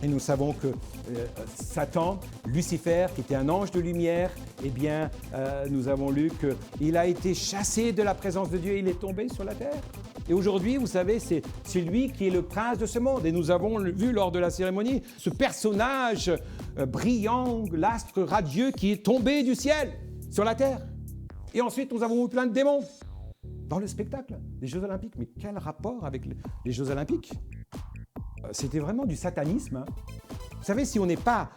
Et nous savons que Satan, Lucifer, qui était un ange de lumière, eh bien, nous avons lu qu'il a été chassé de la présence de Dieu et il est tombé sur la terre. Et aujourd'hui, vous savez, c'est lui qui est le prince de ce monde. Et nous avons vu lors de la cérémonie ce personnage brillant, l'astre radieux qui est tombé du ciel sur la terre. Et ensuite, nous avons eu plein de démons dans le spectacle des Jeux Olympiques. Mais quel rapport avec les Jeux Olympiques ? C'était vraiment du satanisme. Hein. Vous savez, si on n'est pas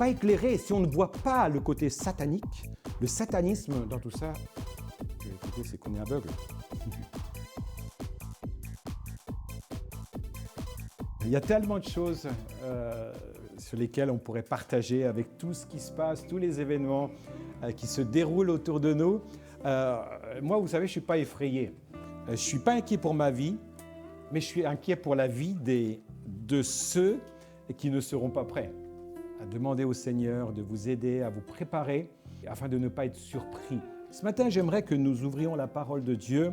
éclairé, si on ne voit pas le côté satanique, le satanisme dans tout ça, écoutez, c'est qu'on est aveugle. Il y a tellement de choses sur lesquelles on pourrait partager avec tout ce qui se passe, tous les événements qui se déroulent autour de nous. Moi, vous savez, je ne suis pas effrayé. Je ne suis pas inquiet pour ma vie, mais je suis inquiet pour la vie de ceux qui ne seront pas prêts. À demander au Seigneur de vous aider, à vous préparer, afin de ne pas être surpris. Ce matin, j'aimerais que nous ouvrions la parole de Dieu.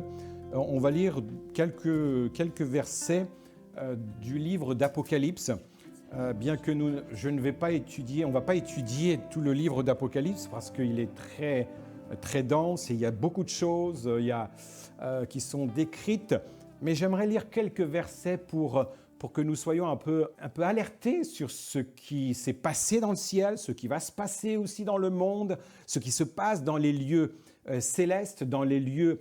On va lire quelques versets du livre d'Apocalypse, bien que on ne va pas étudier tout le livre d'Apocalypse parce qu'il est très, très dense et il y a beaucoup de choses qui sont décrites, mais j'aimerais lire quelques versets pour que nous soyons un peu alertés sur ce qui s'est passé dans le ciel, ce qui va se passer aussi dans le monde, ce qui se passe dans les lieux célestes, dans les lieux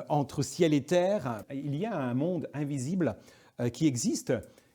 entre ciel et terre. Il y a un monde invisible qui existe,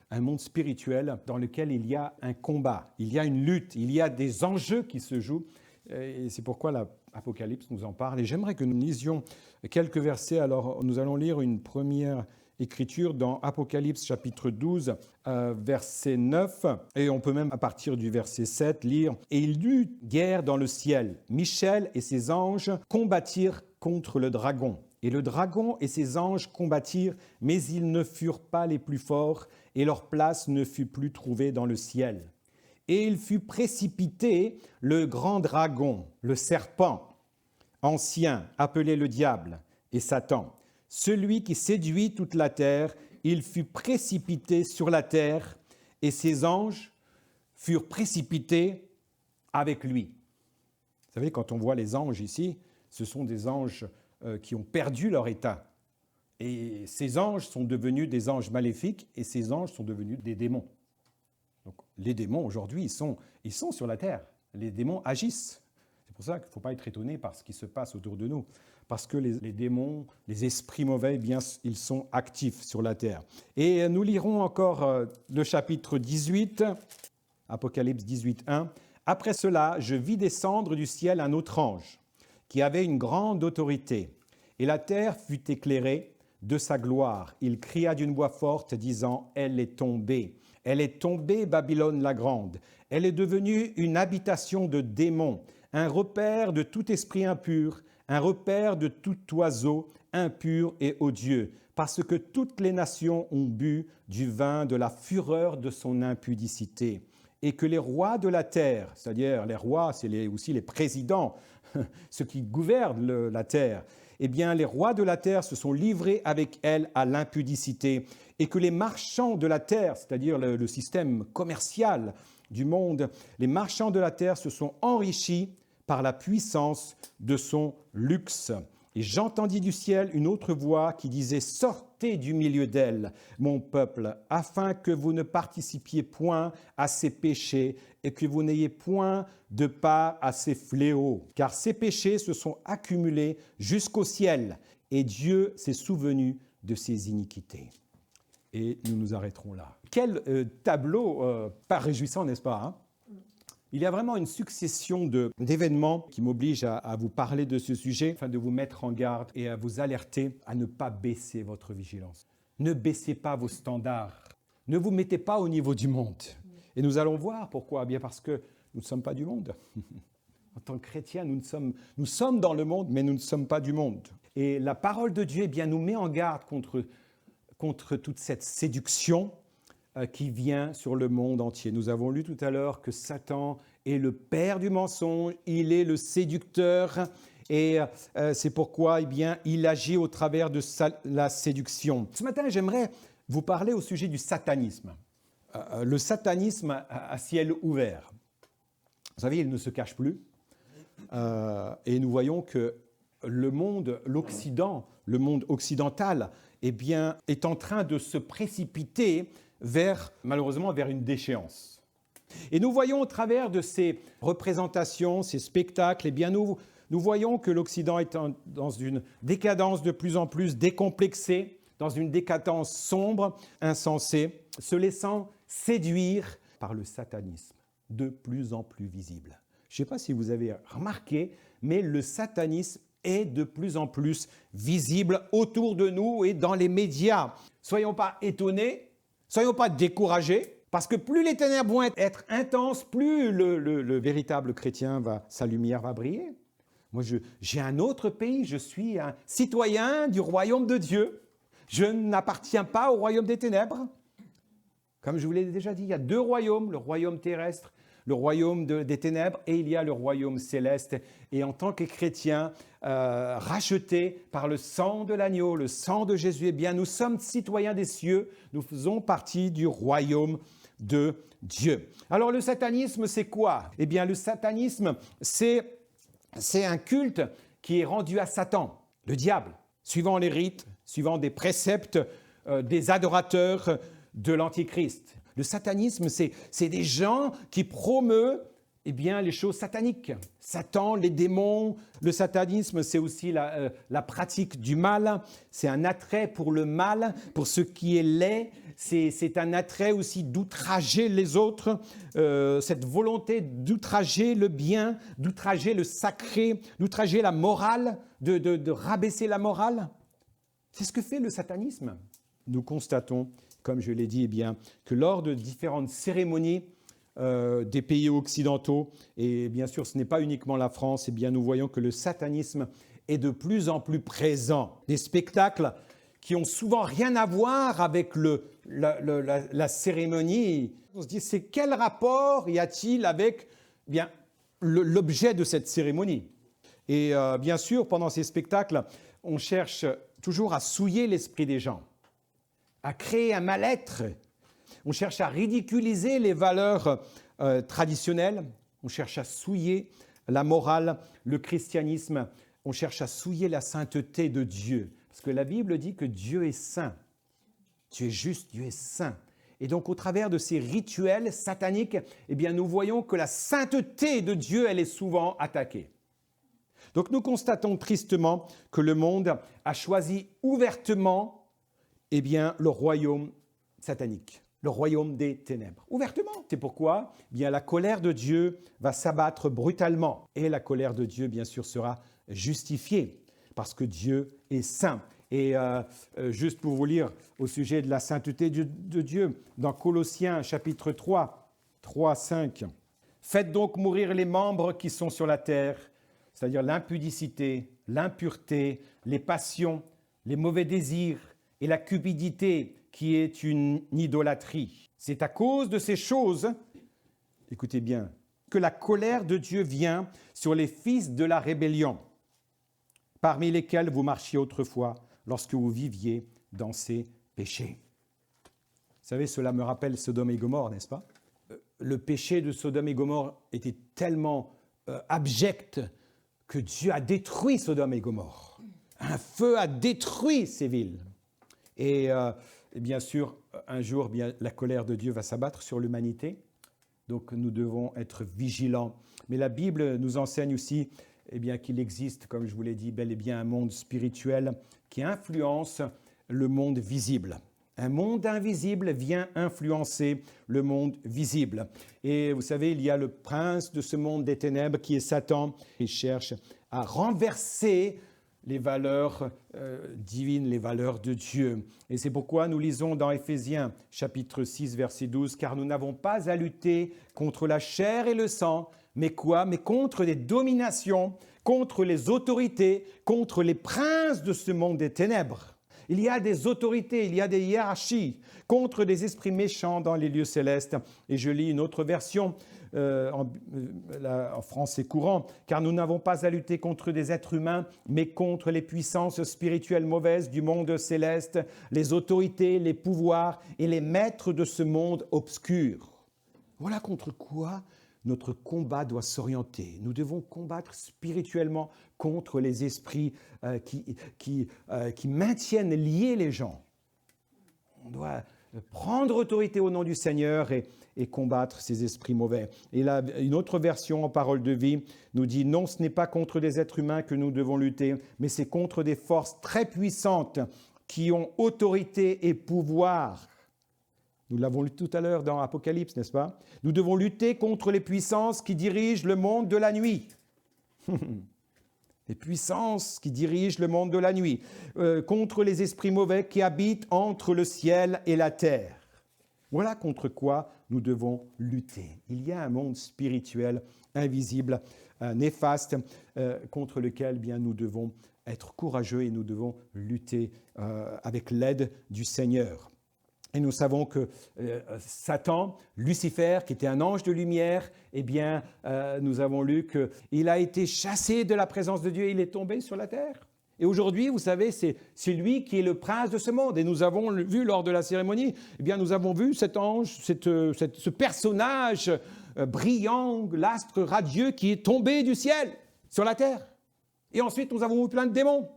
un monde spirituel dans lequel il y a un combat, il y a une lutte, il y a des enjeux qui se jouent. Et c'est pourquoi l'Apocalypse nous en parle. Et j'aimerais que nous lisions quelques versets. Alors, nous allons lire une première écriture dans Apocalypse chapitre 12, verset 9. Et on peut même, à partir du verset 7, lire « Et il y eut guerre dans le ciel. Michel et ses anges combattirent contre le dragon. Et le dragon et ses anges combattirent, mais ils ne furent pas les plus forts, et leur place ne fut plus trouvée dans le ciel. Et il fut précipité le grand dragon, le serpent, ancien, appelé le diable et Satan, celui qui séduit toute la terre. Il fut précipité sur la terre, et ses anges furent précipités avec lui. » Vous savez, quand on voit les anges ici, ce sont des anges qui ont perdu leur état. Et ces anges sont devenus des anges maléfiques et ces anges sont devenus des démons. Donc les démons aujourd'hui, ils sont sur la terre. Les démons agissent. C'est pour ça qu'il ne faut pas être étonné par ce qui se passe autour de nous. Parce que les démons, les esprits mauvais, eh bien, ils sont actifs sur la terre. Et nous lirons encore le chapitre 18, Apocalypse 18, 1. « Après cela, je vis descendre du ciel un autre ange, qui avait une grande autorité, et la terre fut éclairée de sa gloire. Il cria d'une voix forte, disant « Elle est tombée, Babylone la grande. Elle est devenue une habitation de démons, un repère de tout esprit impur, un repère de tout oiseau impur et odieux, parce que toutes les nations ont bu du vin de la fureur de son impudicité. Et que les rois de la terre, c'est-à-dire les rois, c'est aussi les présidents, ceux qui gouvernent la terre, eh bien, les rois de la terre se sont livrés avec elle à l'impudicité, et que les marchands de la terre, c'est-à-dire le système commercial du monde, les marchands de la terre se sont enrichis par la puissance de son luxe. Et j'entendis du ciel une autre voix qui disait « Sortez du milieu d'elle, mon peuple, afin que vous ne participiez point à ses péchés et que vous n'ayez point de part à ses fléaux. Car ces péchés se sont accumulés jusqu'au ciel, et Dieu s'est souvenu de ses iniquités. » Et nous nous arrêterons là. Quel tableau pas réjouissant, n'est-ce pas, hein? Il y a vraiment une succession d'événements qui m'obligent à vous parler de ce sujet, afin de vous mettre en garde et à vous alerter à ne pas baisser votre vigilance. Ne baissez pas vos standards. Ne vous mettez pas au niveau du monde. Et nous allons voir pourquoi. Bien parce que nous ne sommes pas du monde. En tant que chrétiens, nous sommes dans le monde, mais nous ne sommes pas du monde. Et la parole de Dieu, eh bien, nous met en garde contre toute cette séduction qui vient sur le monde entier. Nous avons lu tout à l'heure que Satan est le père du mensonge, il est le séducteur, et c'est pourquoi eh bien, il agit au travers de la séduction. Ce matin, j'aimerais vous parler au sujet du satanisme. le satanisme à ciel ouvert. Vous savez, il ne se cache plus. Et nous voyons que le monde, l'Occident, le monde occidental, eh bien, est en train de se précipiter malheureusement, vers une déchéance. Et nous voyons au travers de ces représentations, ces spectacles, eh bien, nous voyons que l'Occident est dans une décadence de plus en plus décomplexée, dans une décadence sombre, insensée, se laissant séduire par le satanisme, de plus en plus visible. Je ne sais pas si vous avez remarqué, mais le satanisme est de plus en plus visible autour de nous et dans les médias. Soyons pas étonnés, soyons pas découragés, parce que plus les ténèbres vont être intenses, plus le véritable chrétien, sa lumière va briller. Moi, j'ai un autre pays, je suis un citoyen du royaume de Dieu. Je n'appartiens pas au royaume des ténèbres. Comme je vous l'ai déjà dit, il y a deux royaumes, le royaume terrestre, le royaume des ténèbres, et il y a le royaume céleste. Et en tant que chrétiens, rachetés par le sang de l'agneau, le sang de Jésus, eh bien, nous sommes citoyens des cieux, nous faisons partie du royaume de Dieu. Alors le satanisme, c'est quoi? Eh bien, le satanisme, c'est un culte qui est rendu à Satan, le diable, suivant les rites, suivant des préceptes des adorateurs de l'Antichrist. Le satanisme, c'est des gens qui promeuvent eh bien, les choses sataniques. Satan, les démons, le satanisme, c'est aussi la pratique du mal. C'est un attrait pour le mal, pour ce qui est laid. C'est un attrait aussi d'outrager les autres, cette volonté d'outrager le bien, d'outrager le sacré, d'outrager la morale, de rabaisser la morale. C'est ce que fait le satanisme. Nous constatons, comme je l'ai dit, eh bien, que lors de différentes cérémonies des pays occidentaux, et bien sûr ce n'est pas uniquement la France, eh bien, nous voyons que le satanisme est de plus en plus présent. Des spectacles qui ont souvent rien à voir avec la cérémonie. On se dit, c'est quel rapport y a-t-il avec eh bien, l'objet de cette cérémonie? Et bien sûr, pendant ces spectacles, on cherche toujours à souiller l'esprit des gens, à créer un mal-être. On cherche à ridiculiser les valeurs traditionnelles. On cherche à souiller la morale, le christianisme. On cherche à souiller la sainteté de Dieu. Parce que la Bible dit que Dieu est saint. Dieu est juste, Dieu est saint. Et donc, au travers de ces rituels sataniques, eh bien, nous voyons que la sainteté de Dieu, elle est souvent attaquée. Donc, nous constatons tristement que le monde a choisi ouvertement eh bien, le royaume satanique, le royaume des ténèbres. Ouvertement. C'est pourquoi eh bien, la colère de Dieu va s'abattre brutalement. Et la colère de Dieu, bien sûr, sera justifiée, parce que Dieu est saint. Et juste pour vous lire au sujet de la sainteté de Dieu, dans Colossiens chapitre 3, 5, « Faites donc mourir les membres qui sont sur la terre, c'est-à-dire l'impudicité, l'impureté, les passions, les mauvais désirs et la cupidité qui est une idolâtrie. C'est à cause de ces choses, écoutez bien, que la colère de Dieu vient sur les fils de la rébellion, parmi lesquels vous marchiez autrefois lorsque vous viviez dans ces péchés. » Vous savez, cela me rappelle Sodome et Gomorrhe, n'est-ce pas? Le péché de Sodome et Gomorrhe était tellement abject que Dieu a détruit Sodome et Gomorrhe. Un feu a détruit ces villes. Et bien sûr, un jour, bien, la colère de Dieu va s'abattre sur l'humanité. Donc nous devons être vigilants. Mais la Bible nous enseigne aussi eh bien, qu'il existe, comme je vous l'ai dit, bel et bien un monde spirituel qui influence le monde visible. Un monde invisible vient influencer le monde visible. Et vous savez, il y a le prince de ce monde des ténèbres qui est Satan. Il cherche à renverser les valeurs divines, les valeurs de Dieu. Et c'est pourquoi nous lisons dans Éphésiens chapitre 6, verset 12, « Car nous n'avons pas à lutter contre la chair et le sang, mais quoi? Mais contre les dominations, contre les autorités, contre les princes de ce monde des ténèbres. » Il y a des autorités, il y a des hiérarchies contre des esprits méchants dans les lieux célestes. Et je lis une autre version, en français courant, car nous n'avons pas à lutter contre des êtres humains, mais contre les puissances spirituelles mauvaises du monde céleste, les autorités, les pouvoirs et les maîtres de ce monde obscur. Voilà contre quoi notre combat doit s'orienter. Nous devons combattre spirituellement contre les esprits qui maintiennent liés les gens. On doit prendre autorité au nom du Seigneur et combattre ces esprits mauvais. Et là, une autre version en Parole de vie nous dit « Non, ce n'est pas contre des êtres humains que nous devons lutter, mais c'est contre des forces très puissantes qui ont autorité et pouvoir. » Nous l'avons lu tout à l'heure dans Apocalypse, n'est-ce pas? Nous devons lutter contre les puissances qui dirigent le monde de la nuit. Les puissances qui dirigent le monde de la nuit. Contre les esprits mauvais qui habitent entre le ciel et la terre. Voilà contre quoi nous devons lutter. Il y a un monde spirituel invisible, néfaste, contre lequel bien, nous devons être courageux et nous devons lutter avec l'aide du Seigneur. Et nous savons que Satan, Lucifer, qui était un ange de lumière, eh bien, nous avons lu qu'il a été chassé de la présence de Dieu et il est tombé sur la terre. Et aujourd'hui, vous savez, c'est lui qui est le prince de ce monde. Et nous avons vu lors de la cérémonie, eh bien, nous avons vu cet ange, ce personnage brillant, l'astre radieux qui est tombé du ciel sur la terre. Et ensuite, nous avons vu plein de démons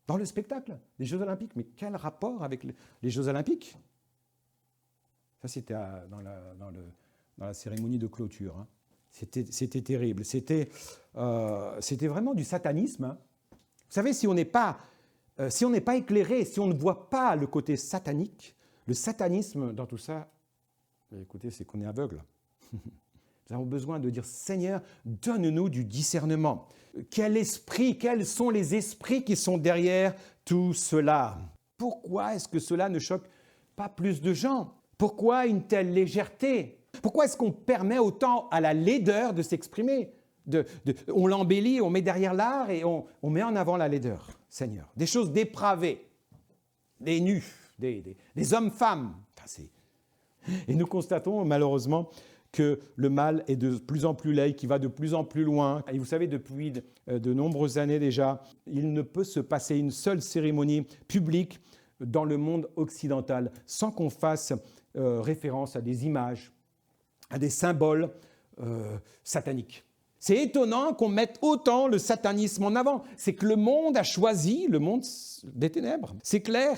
dans le spectacle des Jeux Olympiques. Mais quel rapport avec les Jeux Olympiques? Ça, c'était dans la cérémonie de clôture. Hein. C'était terrible. C'était vraiment du satanisme. Hein. Vous savez, si on n'est pas éclairé, si on ne voit pas le côté satanique, le satanisme dans tout ça, écoutez, c'est qu'on est aveugle. Nous avons besoin de dire, Seigneur, donne-nous du discernement. Quels sont les esprits qui sont derrière tout cela? Pourquoi est-ce que cela ne choque pas plus de gens? Pourquoi une telle légèreté? Pourquoi est-ce qu'on permet autant à la laideur de s'exprimer? On l'embellit, on met derrière l'art et on met en avant la laideur, Seigneur. Des choses dépravées, des nus, des hommes-femmes. Et nous constatons malheureusement que le mal est de plus en plus laid, qui va de plus en plus loin. Et vous savez, depuis de nombreuses années déjà, il ne peut se passer une seule cérémonie publique dans le monde occidental sans qu'on fasse référence à des images, à des symboles sataniques. C'est étonnant qu'on mette autant le satanisme en avant. C'est que le monde a choisi le monde des ténèbres. C'est clair.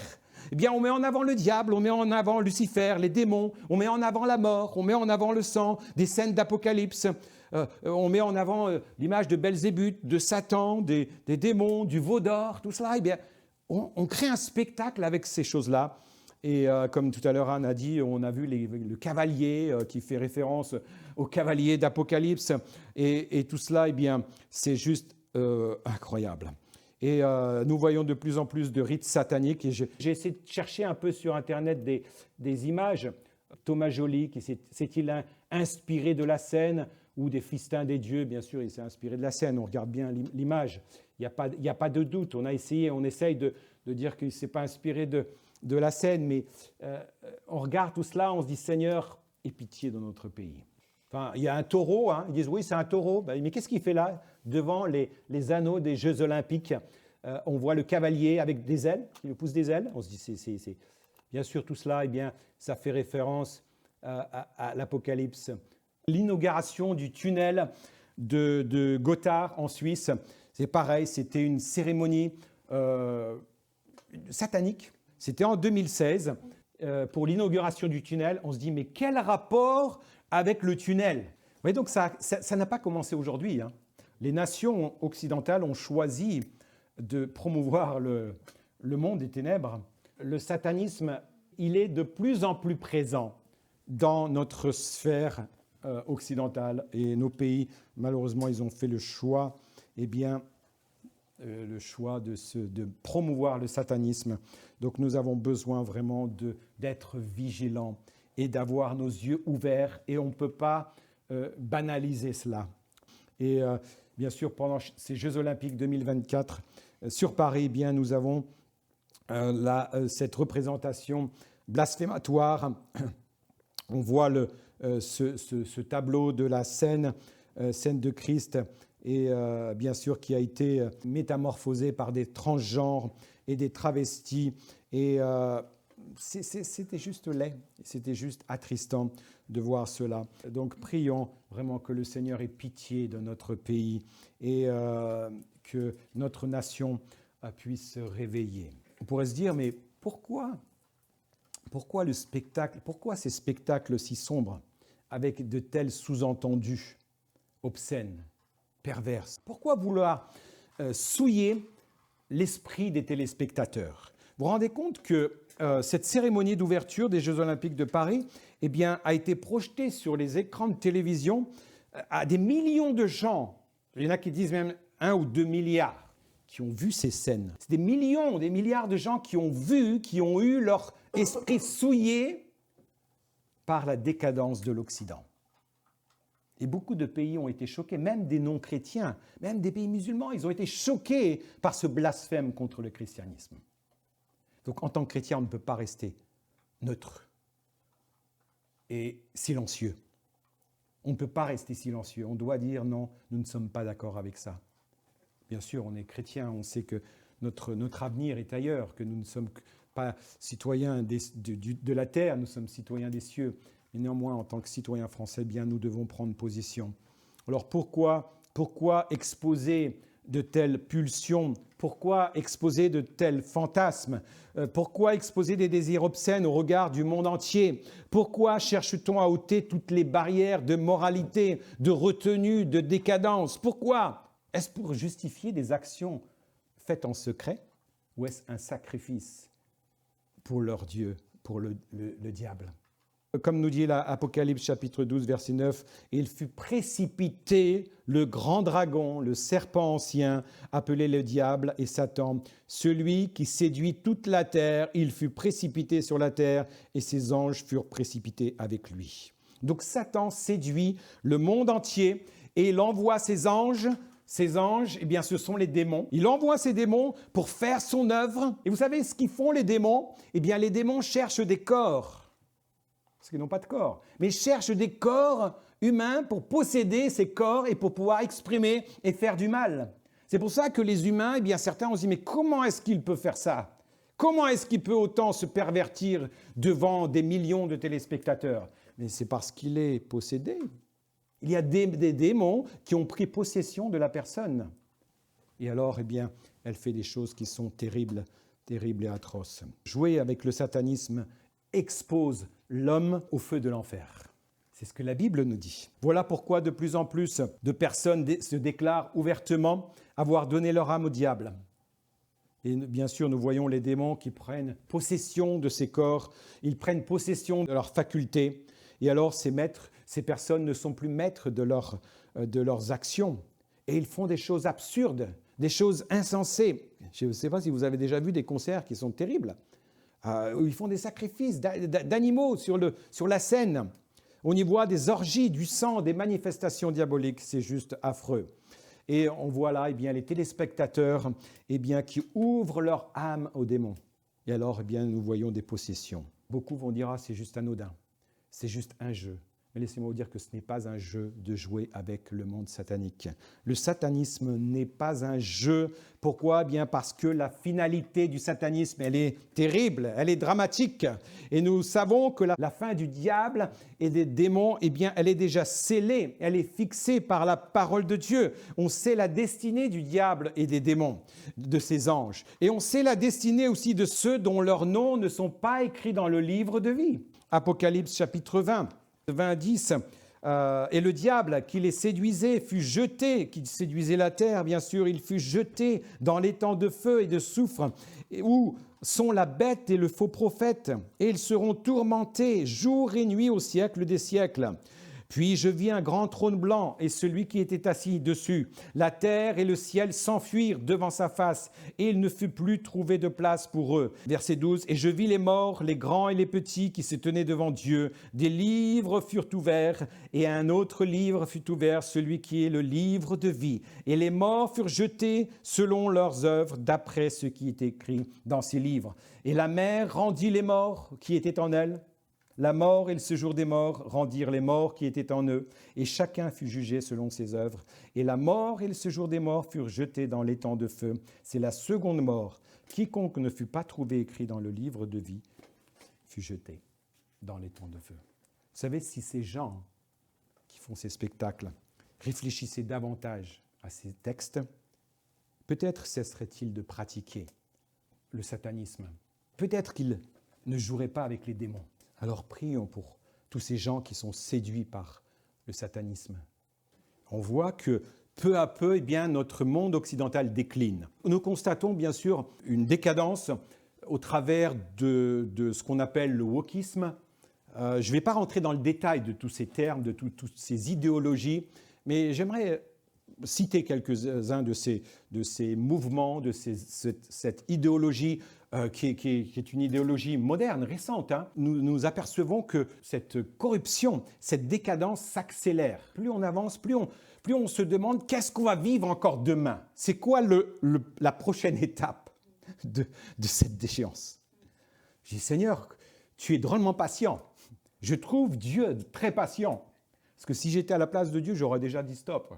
Eh bien, on met en avant le diable, on met en avant Lucifer, les démons, on met en avant la mort, on met en avant le sang, des scènes d'Apocalypse, on met en avant l'image de Belzébuth, de Satan, des démons, du veau d'or, tout cela. Eh bien, on crée un spectacle avec ces choses-là. Et comme tout à l'heure Anne a dit, on a vu le cavalier qui fait référence au cavalier d'Apocalypse. Et tout cela, eh bien, c'est juste incroyable. Et nous voyons de plus en plus de rites sataniques. Et j'ai essayé de chercher un peu sur Internet des images. Thomas Joly, qui s'est-il inspiré de la scène ou des festins des dieux? Bien sûr, il s'est inspiré de la scène. On regarde bien l'image. Il n'y a pas de doute. On essaye de dire qu'il ne s'est pas inspiré de la scène. Mais on regarde tout cela, on se dit, Seigneur, aie pitié de notre pays. Enfin, il y a un taureau, hein. Ils disent oui, c'est un taureau. Ben, mais qu'est-ce qu'il fait là, devant les anneaux des Jeux Olympiques? On voit le cavalier avec des ailes, qui lui pousse des ailes. On se dit, c'est bien sûr tout cela, eh bien, ça fait référence à l'Apocalypse. L'inauguration du tunnel de Gotthard en Suisse, c'est pareil, c'était une cérémonie satanique. C'était en 2016. Pour l'inauguration du tunnel, on se dit, mais quel rapport avec le tunnel? Vous voyez, donc ça n'a pas commencé aujourd'hui. Hein. Les nations occidentales ont choisi de promouvoir le monde des ténèbres. Le satanisme, il est de plus en plus présent dans notre sphère occidentale. Et nos pays, malheureusement, ils ont fait le choix, de promouvoir le satanisme. Donc nous avons besoin vraiment d'être vigilants et d'avoir nos yeux ouverts, et on ne peut pas banaliser cela. Et bien sûr, pendant ces Jeux Olympiques 2024, sur Paris, eh bien, nous avons cette représentation blasphématoire. On voit ce tableau de la scène de Christ, et bien sûr qui a été métamorphosé par des transgenres et des travestis. Et c'était juste laid, c'était juste attristant de voir cela. Donc prions vraiment que le Seigneur ait pitié de notre pays et que notre nation puisse se réveiller. On pourrait se dire, mais pourquoi le spectacle, pourquoi ces spectacles si sombres avec de tels sous-entendus obscènes, perverses? Pourquoi vouloir souiller l'esprit des téléspectateurs? Vous vous rendez compte que cette cérémonie d'ouverture des Jeux Olympiques de Paris a été projetée sur les écrans de télévision à des millions de gens. Il y en a qui disent même 1 ou 2 milliards qui ont vu ces scènes. C'est des millions, des milliards de gens qui ont vu, qui ont eu leur esprit souillé par la décadence de l'Occident. Et beaucoup de pays ont été choqués, même des non-chrétiens, même des pays musulmans, ils ont été choqués par ce blasphème contre le christianisme. Donc en tant que chrétien, on ne peut pas rester neutre et silencieux. On ne peut pas rester silencieux, on doit dire non, nous ne sommes pas d'accord avec ça. Bien sûr, on est chrétien, on sait que notre avenir est ailleurs, que nous ne sommes pas citoyens de la terre, nous sommes citoyens des cieux. Mais néanmoins, en tant que citoyens français, bien, nous devons prendre position. Alors pourquoi exposer de telles pulsions? Pourquoi exposer de tels fantasmes? Pourquoi exposer des désirs obscènes au regard du monde entier? Pourquoi cherche-t-on à ôter toutes les barrières de moralité, de retenue, de décadence? Pourquoi? Est-ce pour justifier des actions faites en secret ou est-ce un sacrifice pour leur Dieu, pour le diable? Comme nous dit l'Apocalypse chapitre 12, verset 9, « Il fut précipité le grand dragon, le serpent ancien, appelé le diable et Satan, celui qui séduit toute la terre. Il fut précipité sur la terre et ses anges furent précipités avec lui. » Donc Satan séduit le monde entier et il envoie ses anges. Ces anges, ce sont les démons. Il envoie ces démons pour faire son œuvre. Et vous savez ce qu'ils font, les démons? Les démons cherchent des corps. Parce qu'ils n'ont pas de corps. Mais ils cherchent des corps humains pour posséder ces corps et pour pouvoir exprimer et faire du mal. C'est pour ça que les humains, certains ont dit, mais comment est-ce qu'il peut faire ça? Comment est-ce qu'il peut autant se pervertir devant des millions de téléspectateurs? Mais c'est parce qu'il est possédé. Il y a des démons qui ont pris possession de la personne. Et alors, elle fait des choses qui sont terribles, terribles et atroces. Jouer avec le satanisme expose l'homme au feu de l'enfer. C'est ce que la Bible nous dit. Voilà pourquoi de plus en plus de personnes se déclarent ouvertement avoir donné leur âme au diable. Et bien sûr, nous voyons les démons qui prennent possession de ces corps, ils prennent possession de leurs facultés. Et alors, ces personnes ne sont plus maîtres de leurs actions. Et ils font des choses absurdes, des choses insensées. Je ne sais pas si vous avez déjà vu des concerts qui sont terribles, où ils font des sacrifices d'animaux sur la scène. On y voit des orgies, du sang, des manifestations diaboliques. C'est juste affreux. Et on voit là les téléspectateurs qui ouvrent leur âme aux démons. Et alors, nous voyons des possessions. Beaucoup vont dire « Ah, c'est juste anodin. C'est juste un jeu. » Mais laissez-moi vous dire que ce n'est pas un jeu de jouer avec le monde satanique. Le satanisme n'est pas un jeu. Pourquoi? Parce que la finalité du satanisme, elle est terrible, elle est dramatique. Et nous savons que la fin du diable et des démons, elle est déjà scellée, elle est fixée par la parole de Dieu. On sait la destinée du diable et des démons, de ses anges. Et on sait la destinée aussi de ceux dont leurs noms ne sont pas écrits dans le livre de vie. Apocalypse chapitre 20. 10, et le diable qui les séduisait fut jeté, qui séduisait la terre, bien sûr, il fut jeté dans l'étang de feu et de soufre, où sont la bête et le faux prophète, et ils seront tourmentés jour et nuit au siècle des siècles. Puis je vis un grand trône blanc et celui qui était assis dessus. La terre et le ciel s'enfuirent devant sa face et il ne fut plus trouvé de place pour eux. Verset 12. Et je vis les morts, les grands et les petits qui se tenaient devant Dieu. Des livres furent ouverts et un autre livre fut ouvert, celui qui est le livre de vie. Et les morts furent jetés selon leurs œuvres d'après ce qui est écrit dans ces livres. Et la mer rendit les morts qui étaient en elle. La mort et le séjour des morts rendirent les morts qui étaient en eux, et chacun fut jugé selon ses œuvres. Et la mort et le séjour des morts furent jetés dans l'étang de feu. C'est la seconde mort. Quiconque ne fut pas trouvé écrit dans le livre de vie fut jeté dans l'étang de feu. Vous savez, si ces gens qui font ces spectacles réfléchissaient davantage à ces textes, peut-être cesseraient-ils de pratiquer le satanisme. Peut-être qu'ils ne joueraient pas avec les démons. Alors prions pour tous ces gens qui sont séduits par le satanisme. On voit que peu à peu, notre monde occidental décline. Nous constatons bien sûr une décadence au travers de ce qu'on appelle le wokisme. Je ne vais pas rentrer dans le détail de tous ces termes, de toutes ces idéologies, mais j'aimerais citer quelques-uns de ces mouvements, de cette idéologie qui est une idéologie moderne, récente. Nous apercevons que cette corruption, cette décadence s'accélère. Plus on avance, plus on se demande qu'est-ce qu'on va vivre encore demain. C'est quoi la prochaine étape de cette déchéance? Je dis, Seigneur, tu es drôlement patient. Je trouve Dieu très patient. Parce que si j'étais à la place de Dieu, j'aurais déjà dit stop.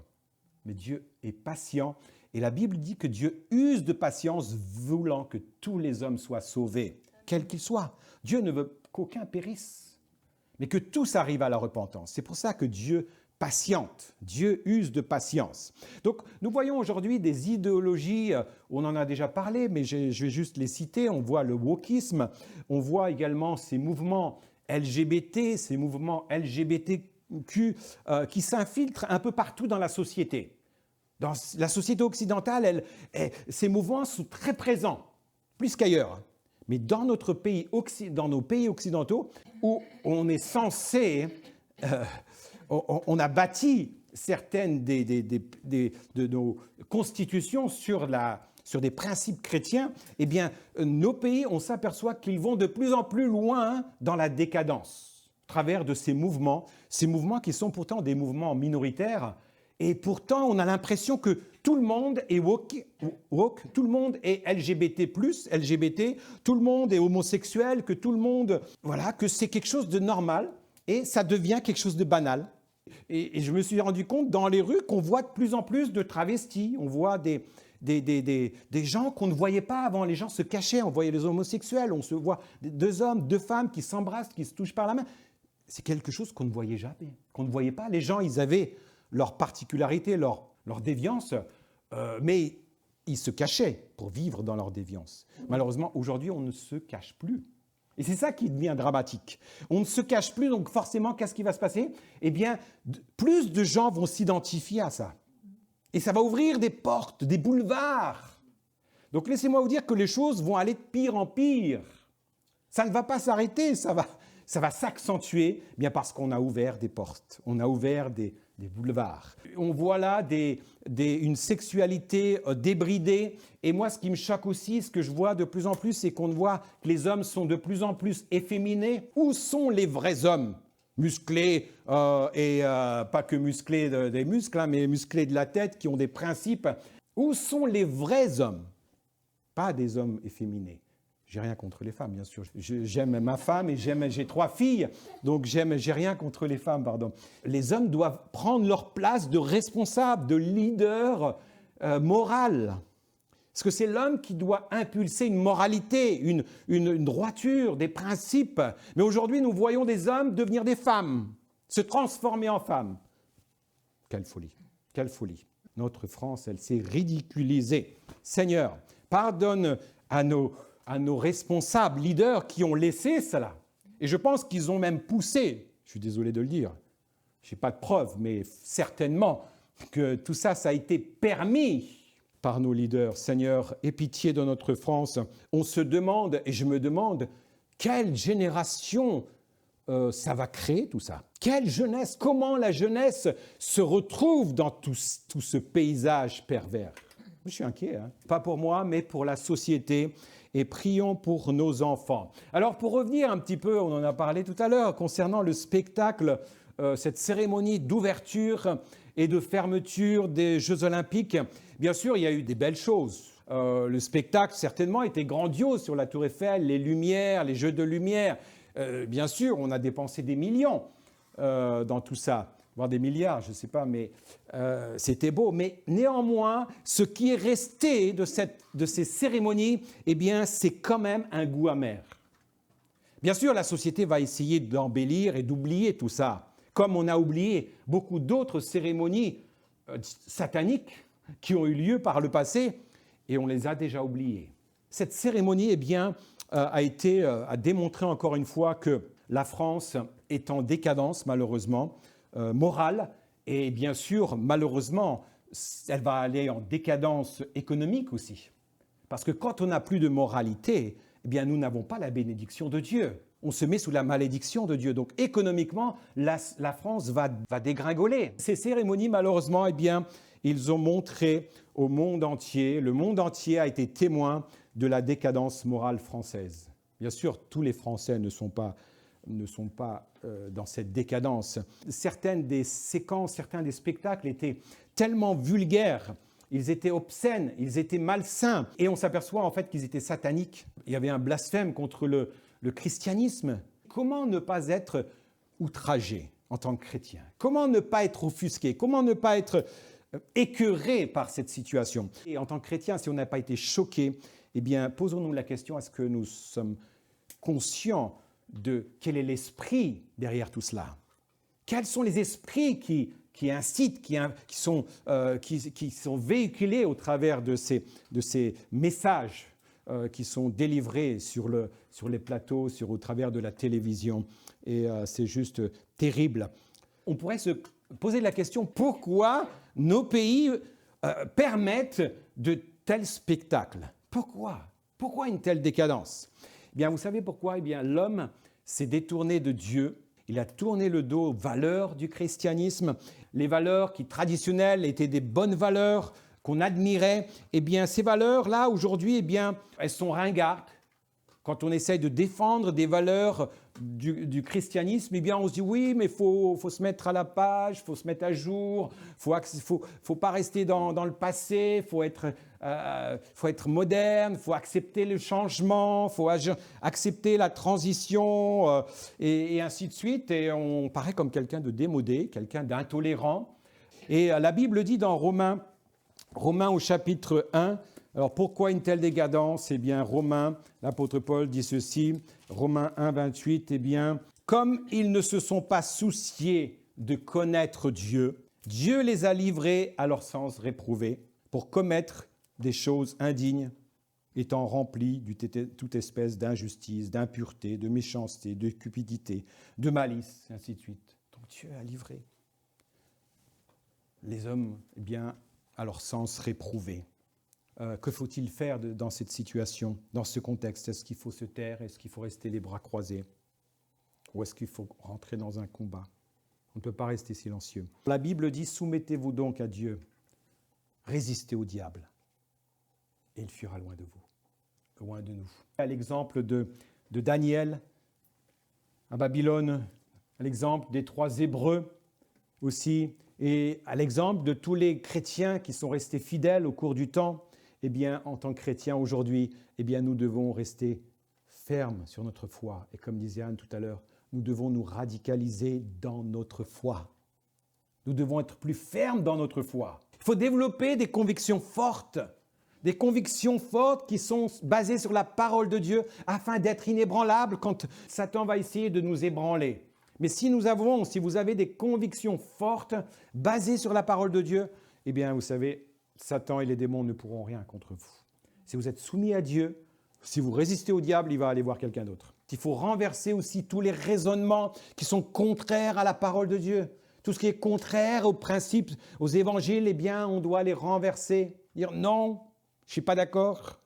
Mais Dieu est patient. Et la Bible dit que Dieu use de patience, voulant que tous les hommes soient sauvés, quels qu'ils soient. Dieu ne veut qu'aucun périsse, mais que tous arrivent à la repentance. C'est pour ça que Dieu patiente. Dieu use de patience. Donc, nous voyons aujourd'hui des idéologies, on en a déjà parlé, mais je vais juste les citer. On voit le wokisme, on voit également ces mouvements LGBT, ces mouvements LGBTQ qui s'infiltrent un peu partout dans la société. Dans la société occidentale, ces mouvements sont très présents, plus qu'ailleurs. Mais dans nos pays occidentaux, où on est censé, on a bâti certaines de nos constitutions sur des principes chrétiens, eh bien, nos pays, on s'aperçoit qu'ils vont de plus en plus loin dans la décadence, à travers de ces mouvements qui sont pourtant des mouvements minoritaires. Et pourtant, on a l'impression que tout le monde est woke, tout le monde est LGBT+, tout le monde est homosexuel, que tout le monde, que c'est quelque chose de normal et ça devient quelque chose de banal. Et je me suis rendu compte dans les rues qu'on voit de plus en plus de travestis, on voit des gens qu'on ne voyait pas avant, les gens se cachaient, on voyait les homosexuels, on se voit deux hommes, deux femmes qui s'embrassent, qui se touchent par la main. C'est quelque chose qu'on ne voyait jamais, qu'on ne voyait pas. Les gens, ils avaient leur particularité, leur déviance, mais ils se cachaient pour vivre dans leur déviance. Malheureusement, aujourd'hui, on ne se cache plus. Et c'est ça qui devient dramatique. On ne se cache plus, donc forcément, qu'est-ce qui va se passer? Eh bien, plus de gens vont s'identifier à ça. Et ça va ouvrir des portes, des boulevards. Donc laissez-moi vous dire que les choses vont aller de pire en pire. Ça ne va pas s'arrêter, ça va s'accentuer, bien parce qu'on a ouvert des portes, on a ouvert des boulevards. On voit là une sexualité débridée. Et moi, ce qui me choque aussi, ce que je vois de plus en plus, c'est qu'on voit que les hommes sont de plus en plus efféminés. Où sont les vrais hommes? Musclés, et pas que musclés des muscles, mais musclés de la tête, qui ont des principes. Où sont les vrais hommes? Pas des hommes efféminés. J'ai rien contre les femmes, bien sûr. J'aime ma femme et j'ai 3 filles, donc j'ai rien contre les femmes, pardon. Les hommes doivent prendre leur place de responsable, de leader moral. Parce que c'est l'homme qui doit impulser une moralité, une droiture, des principes. Mais aujourd'hui, nous voyons des hommes devenir des femmes, se transformer en femmes. Quelle folie, quelle folie. Notre France, elle s'est ridiculisée. Seigneur, pardonne à nos responsables, leaders qui ont laissé cela. Et je pense qu'ils ont même poussé, je suis désolé de le dire, je n'ai pas de preuves, mais certainement que tout ça, ça a été permis par nos leaders. Seigneur, aie pitié de notre France. On se demande, et je me demande, quelle génération ça va créer tout ça? Quelle jeunesse! Comment la jeunesse se retrouve dans tout ce paysage pervers? Je suis inquiet, hein? Pas pour moi, mais pour la société. Et prions pour nos enfants. Alors pour revenir un petit peu, on en a parlé tout à l'heure, concernant le spectacle, cette cérémonie d'ouverture et de fermeture des Jeux Olympiques, bien sûr, il y a eu des belles choses. Le spectacle, certainement, était grandiose sur la Tour Eiffel, les lumières, les jeux de lumière. Bien sûr, on a dépensé des millions dans tout ça, voire des milliards, je ne sais pas, mais c'était beau. Mais néanmoins, ce qui est resté de ces cérémonies, eh bien, c'est quand même un goût amer. Bien sûr, la société va essayer d'embellir et d'oublier tout ça, comme on a oublié beaucoup d'autres cérémonies sataniques qui ont eu lieu par le passé, et on les a déjà oubliées. Cette cérémonie, eh bien, a démontré encore une fois que la France est en décadence, malheureusement, morale, et bien sûr, malheureusement, elle va aller en décadence économique aussi. Parce que quand on n'a plus de moralité, eh bien, nous n'avons pas la bénédiction de Dieu. On se met sous la malédiction de Dieu. Donc économiquement, la France va dégringoler. Ces cérémonies, malheureusement, eh bien, ils ont montré au monde entier, le monde entier a été témoin de la décadence morale française. Bien sûr, tous les Français ne sont pas dans cette décadence. Certaines des séquences, certains des spectacles étaient tellement vulgaires, ils étaient obscènes, ils étaient malsains, et on s'aperçoit en fait qu'ils étaient sataniques. Il y avait un blasphème contre le christianisme. Comment ne pas être outragé en tant que chrétien? Comment ne pas être offusqué? Comment ne pas être écœuré par cette situation? Et en tant que chrétien, si on n'a pas été choqué, eh bien, posons-nous la question, est-ce que nous sommes conscients de quel est l'esprit derrière tout cela? Quels sont les esprits qui incitent, qui sont véhiculés au travers de ces messages qui sont délivrés sur les plateaux, au travers de la télévision? Et c'est juste terrible. On pourrait se poser la question, pourquoi nos pays permettent de tels spectacles? Pourquoi? Pourquoi une telle décadence? Eh bien, vous savez pourquoi? Eh bien, l'homme s'est détourné de Dieu. Il a tourné le dos aux valeurs du christianisme. Les valeurs qui, traditionnelles, étaient des bonnes valeurs qu'on admirait. Eh bien, ces valeurs-là, aujourd'hui, eh bien, elles sont ringardes. Quand on essaye de défendre des valeurs du christianisme, eh bien, on se dit oui, mais il faut se mettre à la page, il faut se mettre à jour, faut pas rester dans le passé, faut être moderne, il faut accepter le changement, il faut accepter la transition, et ainsi de suite. Et on paraît comme quelqu'un de démodé, quelqu'un d'intolérant. Et la Bible dit dans Romains au chapitre 1, alors pourquoi une telle décadence? Eh bien, Romains, l'apôtre Paul dit ceci, Romains 1, 28, eh bien, comme ils ne se sont pas souciés de connaître Dieu, Dieu les a livrés à leur sens réprouvé pour commettre des choses indignes, étant remplis de toute espèce d'injustice, d'impureté, de méchanceté, de cupidité, de malice, et ainsi de suite. Donc Dieu a livré les hommes, eh bien, à leur sens réprouvé. Que faut-il faire dans cette situation, dans ce contexte? Est-ce qu'il faut se taire? Est-ce qu'il faut rester les bras croisés? Ou est-ce qu'il faut rentrer dans un combat? On ne peut pas rester silencieux. La Bible dit « Soumettez-vous donc à Dieu, résistez au diable, et il fuira loin de vous, loin de nous. » À l'exemple de Daniel à Babylone, à l'exemple des 3 Hébreux aussi, et à l'exemple de tous les chrétiens qui sont restés fidèles au cours du temps, eh bien, en tant que chrétiens aujourd'hui, eh bien, nous devons rester fermes sur notre foi. Et comme disait Anne tout à l'heure, nous devons nous radicaliser dans notre foi. Nous devons être plus fermes dans notre foi. Il faut développer des convictions fortes qui sont basées sur la parole de Dieu afin d'être inébranlables quand Satan va essayer de nous ébranler. Mais si vous avez des convictions fortes basées sur la parole de Dieu, eh bien, vous savez, Satan et les démons ne pourront rien contre vous. Si vous êtes soumis à Dieu, si vous résistez au diable, il va aller voir quelqu'un d'autre. Il faut renverser aussi tous les raisonnements qui sont contraires à la parole de Dieu. Tout ce qui est contraire aux principes, aux évangiles, eh bien, on doit les renverser. Dire non, je ne suis pas d'accord.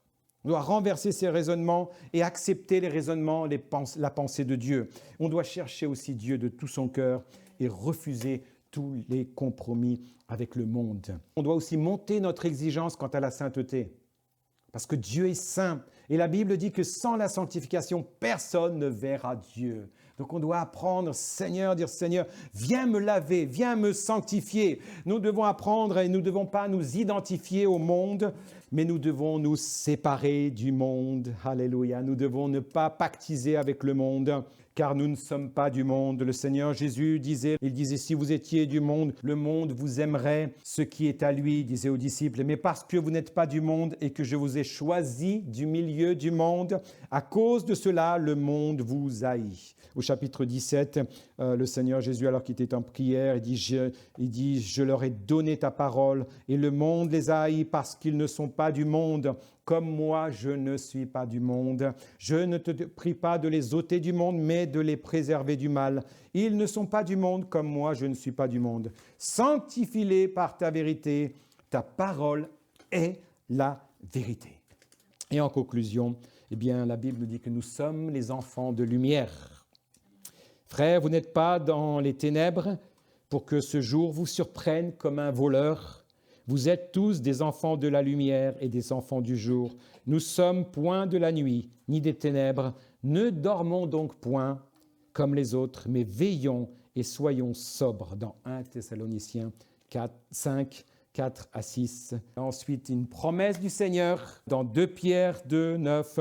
On doit renverser ces raisonnements et accepter les raisonnements, la pensée de Dieu. On doit chercher aussi Dieu de tout son cœur et refuser tous les compromis avec le monde. On doit aussi monter notre exigence quant à la sainteté, parce que Dieu est saint. Et la Bible dit que sans la sanctification, personne ne verra Dieu. Donc on doit apprendre, Seigneur, dire Seigneur, viens me laver, viens me sanctifier. Nous devons apprendre et nous ne devons pas nous identifier au monde, mais nous devons nous séparer du monde. Alléluia. Nous devons ne pas pactiser avec le monde, car nous ne sommes pas du monde. Le Seigneur Jésus disait, si vous étiez du monde, le monde vous aimerait ce qui est à lui, il disait aux disciples. Mais parce que vous n'êtes pas du monde et que je vous ai choisi du milieu du monde, à cause de cela, le monde vous haït. Au chapitre 17, le Seigneur Jésus, alors qu'il était en prière, il dit, je leur ai donné ta parole et le monde les a haïs parce qu'ils ne sont pas du monde. Comme moi, je ne suis pas du monde. Je ne te prie pas de les ôter du monde, mais de les préserver du mal. Ils ne sont pas du monde, comme moi, je ne suis pas du monde. Sanctifie-les par ta vérité. Ta parole est la vérité. Et en conclusion, eh bien, la Bible nous dit que nous sommes les enfants de lumière. Frères, vous n'êtes pas dans les ténèbres pour que ce jour vous surprenne comme un voleur. Vous êtes tous des enfants de la lumière et des enfants du jour. Nous sommes point de la nuit, ni des ténèbres. Ne dormons donc point comme les autres, mais veillons et soyons sobres. Dans 1 Thessaloniciens 5, 4 à 6. Ensuite, une promesse du Seigneur. Dans 2 Pierre 2, 9,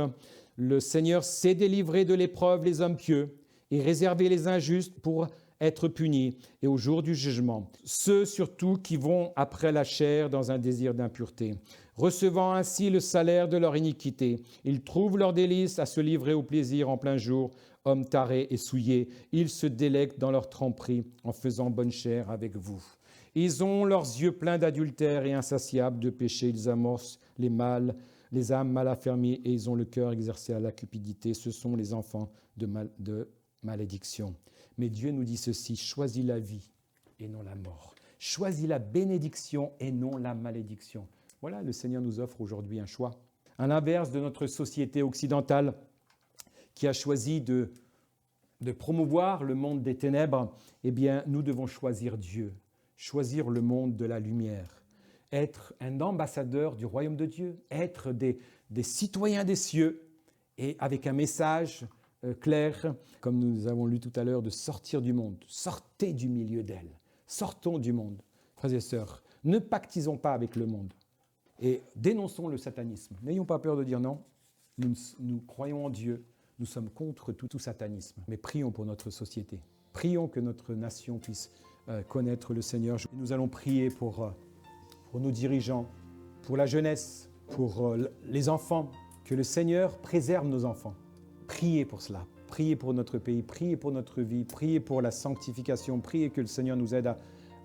le Seigneur sait délivrer de l'épreuve les hommes pieux et réserver les injustes pour être punis et au jour du jugement. Ceux surtout qui vont après la chair dans un désir d'impureté, recevant ainsi le salaire de leur iniquité. Ils trouvent leur délice à se livrer au plaisir en plein jour, hommes tarés et souillés. Ils se délectent dans leur tromperie en faisant bonne chère avec vous. Ils ont leurs yeux pleins d'adultère et insatiables de péché. Ils amorcent les âmes mal affermies et ils ont le cœur exercé à la cupidité. Ce sont les enfants de malédiction. Mais Dieu nous dit ceci, choisis la vie et non la mort. Choisis la bénédiction et non la malédiction. Voilà, le Seigneur nous offre aujourd'hui un choix. À l'inverse de notre société occidentale qui a choisi de promouvoir le monde des ténèbres, eh bien, nous devons choisir Dieu, choisir le monde de la lumière, être un ambassadeur du royaume de Dieu, être des citoyens des cieux et avec un message clair, comme nous avons lu tout à l'heure, de sortir du monde. Sortez du milieu d'elle. Sortons du monde. Frères et sœurs, ne pactisons pas avec le monde et dénonçons le satanisme. N'ayons pas peur de dire non, nous croyons en Dieu, nous sommes contre tout satanisme. Mais prions pour notre société. Prions que notre nation puisse connaître le Seigneur. Nous allons prier pour nos dirigeants, pour la jeunesse, pour les enfants, que le Seigneur préserve nos enfants. Priez pour cela, priez pour notre pays, priez pour notre vie, priez pour la sanctification, priez que le Seigneur nous aide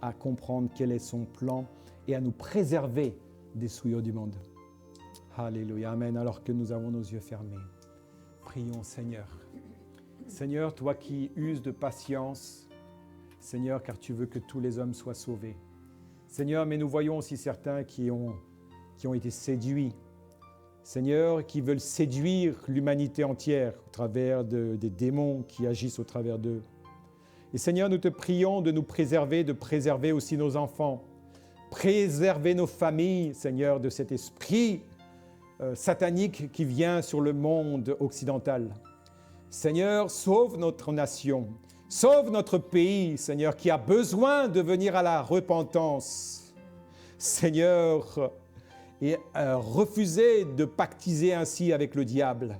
à comprendre quel est son plan et à nous préserver des souillures du monde. Alléluia, amen. Alors que nous avons nos yeux fermés, prions Seigneur. Seigneur, toi qui uses de patience, Seigneur, car tu veux que tous les hommes soient sauvés. Seigneur, mais nous voyons aussi certains qui ont été séduits, Seigneur, qui veulent séduire l'humanité entière au travers des démons qui agissent au travers d'eux. Et Seigneur, nous te prions de nous préserver, de préserver aussi nos enfants. Préserver nos familles, Seigneur, de cet esprit satanique qui vient sur le monde occidental. Seigneur, sauve notre nation, sauve notre pays, Seigneur, qui a besoin de venir à la repentance. Seigneur, et refuser de pactiser ainsi avec le diable.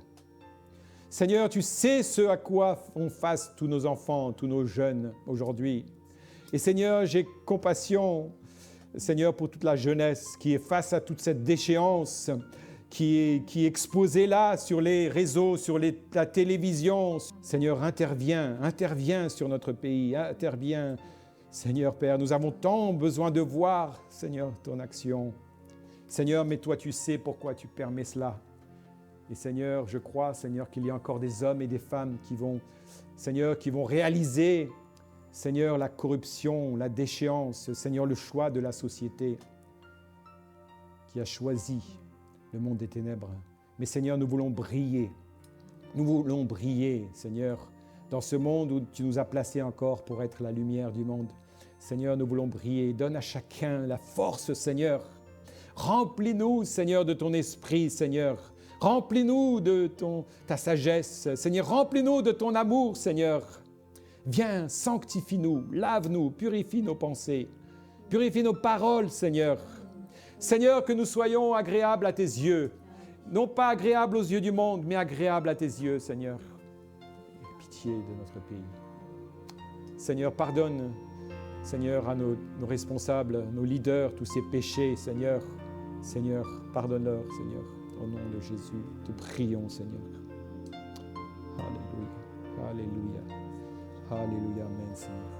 Seigneur, tu sais ce à quoi font face tous nos enfants, tous nos jeunes aujourd'hui. Et Seigneur, j'ai compassion, Seigneur, pour toute la jeunesse qui est face à toute cette déchéance, qui est exposée là sur les réseaux, sur la télévision. Seigneur, interviens sur notre pays, interviens. Seigneur Père, nous avons tant besoin de voir, Seigneur, ton action. Seigneur, mais toi, tu sais pourquoi tu permets cela. Et Seigneur, je crois, Seigneur, qu'il y a encore des hommes et des femmes qui vont réaliser, Seigneur, la corruption, la déchéance, Seigneur, le choix de la société qui a choisi le monde des ténèbres. Mais Seigneur, nous voulons briller. Nous voulons briller, Seigneur, dans ce monde où tu nous as placés encore pour être la lumière du monde. Seigneur, nous voulons briller. Donne à chacun la force, Seigneur. Remplis-nous, Seigneur, de ton esprit, Seigneur. Remplis-nous de ta sagesse. Seigneur, remplis-nous de ton amour, Seigneur. Viens, sanctifie-nous, lave-nous, purifie nos pensées. Purifie nos paroles, Seigneur. Seigneur, que nous soyons agréables à tes yeux. Non pas agréables aux yeux du monde, mais agréables à tes yeux, Seigneur. Aie pitié de notre pays. Seigneur, pardonne, Seigneur, à nos responsables, nos leaders, tous ces péchés, Seigneur. Seigneur, pardonne-leur, Seigneur. Au nom de Jésus, te prions, Seigneur. Alléluia, Alléluia, Alléluia, Amen, Seigneur.